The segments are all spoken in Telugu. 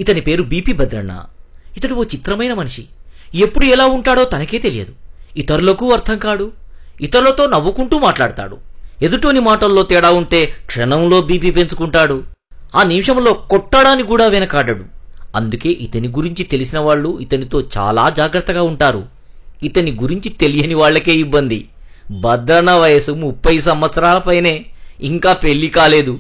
ఇతని పేరు బీపీ భద్రన్న. ఇతడు ఓ చిత్రమైన మనిషి. ఎప్పుడు ఎలా ఉంటాడో తనకే తెలియదు. ఇతరులకు అర్థం కాడు. ఇతరులతో నవ్వుకుంటూ మాట్లాడతాడు. ఎదుటోని మాటల్లో తేడా ఉంటే క్షణంలో బీపీ పెంచుకుంటాడు. ఆ నిమిషంలో కొట్టడానికి కూడా వెనకాడడు. అందుకే ఇతని గురించి తెలిసిన వాళ్ళు ఇతనితో చాలా జాగ్రత్తగా ఉంటారు. ఇతని గురించి తెలియని వాళ్లకే ఇబ్బంది. భద్రన్న వయసు 30 సంవత్సరాల పైనే, ఇంకా పెళ్లి కాలేదు.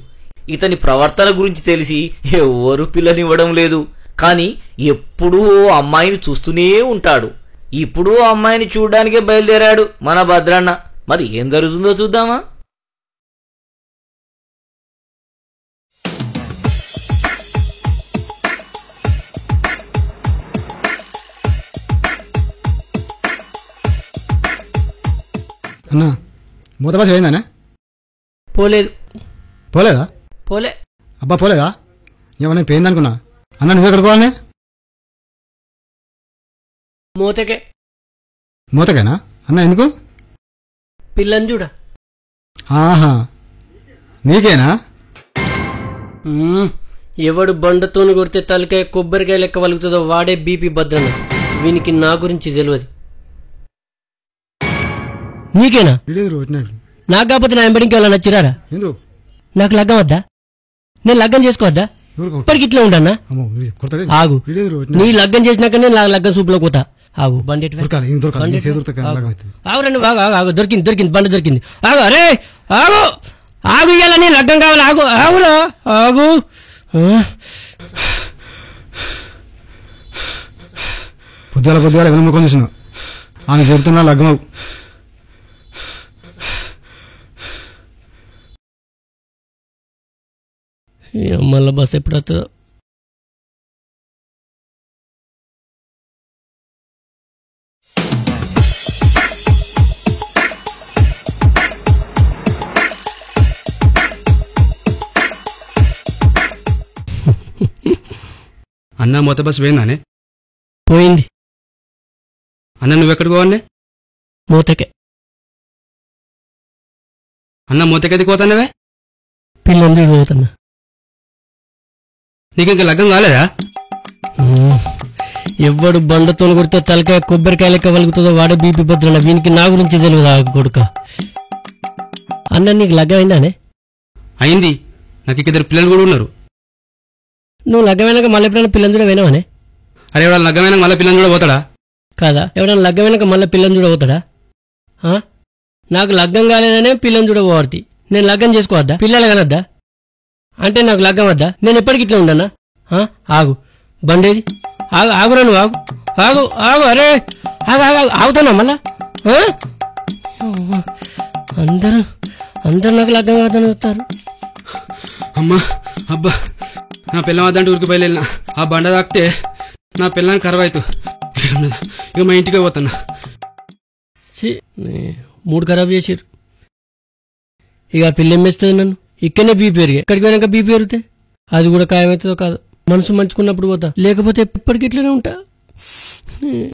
ఇతని ప్రవర్తన గురించి తెలిసి ఎవ్వరూ పిల్లనివ్వడం లేదు. కాని ఎప్పుడూ ఓ అమ్మాయిని చూస్తూనే ఉంటాడు. ఇప్పుడు ఆ అమ్మాయిని చూడ్డానికే బయలుదేరాడు మన భద్రన్న. మరి ఏం జరుగుతుందో చూద్దామా? అన్నా మూత బస్ పోయిందానే? పోలేదు. పోలేదా? పోలే. అబ్బా పోలేదా? ఏమన్నా పోయిందనుకున్నా. అన్న నువ్వు ఎక్కడికి పోవాలనే? మూతకే. మూతకేనా అన్న? ఎందుకు? పిల్లని చూడ. ఆహా, నీకేనా? ఎవడు బండతోని కొడితే తలకాయ కొబ్బరికాయ లెక్క వలుగుతుందో వాడే బీపీ భద్రన్న. వీనికి నా గురించి తెలియదు. నీకేనా? నాకు కాకపోతే నా ఎంబడికి ఎవరైనా నచ్చిరారా? నాకు లగ్గం వద్దా? నేను లగ్గం చేసుకోవద్దా? ఇప్పటికి ఇట్లా ఉండన్నా? ఆగు, నీ లగ్గం చేసినాక నేను లగ్గం సూపులో పోతా. ఆగు, బండి ఆగు, దొరికింది బండి దొరికింది. ఆగు, అరే ఆగు ఆగు, ఇయ్యాల నీ లగ్గం కావాలి. ఆగు ఆగురా ఆగు. పొద్దుల ఎవరి చూసినా ఆమె చెబుతున్నా లగ్గం. మళ్ళా బస్ ఎప్పుడు వస్తుందో? అన్న మొత్త బస్సు పోయిందానే? పోయింది. అన్న నువ్వెక్కడికి పోవాలే? మూతకే. అన్న మూతకెదికి పోతానవే? పిల్లందరూ పోతున్నా. నీకు ఇంకా లగ్గం కాలేదా? ఎవడు బండతో కొడితే తలకాయ కొబ్బరికాయ లెక్క వలుగుతుందో వాడే బీపీ భద్రన్న. వీనికి నా గురించి తెలియదు. ఆ కొడుక. అన్న నీకు లగ్గం అయిందానే? అయింది. నాకు ఇద్దరు పిల్లలు కూడా ఉన్నారు. నువ్వు లగ్గమైనాక మళ్ళీ ఎప్పుడైనా పిల్లని చూడ పోయినావనే? అరే ఎవడ లగ్గమైనాక మళ్ళీ పిల్లని కూడా పోతాడా? కాదా? ఎవడన్నా లగ్గమైనాక మళ్ళీ పిల్లని చూడ పోతాడా? నాకు లగ్గం కాలేదనే పిల్లని చూడ పోవద్ది. నేను లగ్గం చేసుకోవద్దా? పిల్లలు కనద్దా? అంటే నాకు లగ్గం వద్దా? నేను ఎప్పటికి ఇట్లా ఉండనా? ఆగు, బండేది. ఆగు, ఆగురా నువ్వు. ఆగు ఆగు ఆగు, అరే ఆగు ఆగు, ఆగుతున్నా మళ్ళా. అందరూ నాకు లగ్గం కాదని వస్తారు. అమ్మా అబ్బా, నా పిల్లం వద్దంటే ఊరికి బయలుదేరిన. ఆ బండ తాకితే నా పిల్లని కరవైతు. ఇక మా ఇంటికి పోతున్నా. 3 ఖరాబ్ చేసారు. ఇక ఆ పిల్ల ఏమేస్తుంది నన్ను? ఇక్కడనే బీపీ పెరిగా. ఎక్కడికి పోయినాక బీపీ పెరిగితే అది కూడా ఖాయమవుతుందో కాదు. మనసు మంచుకున్నప్పుడు పోతా, లేకపోతే ఎప్పటికి ఇట్లనే ఉంటా.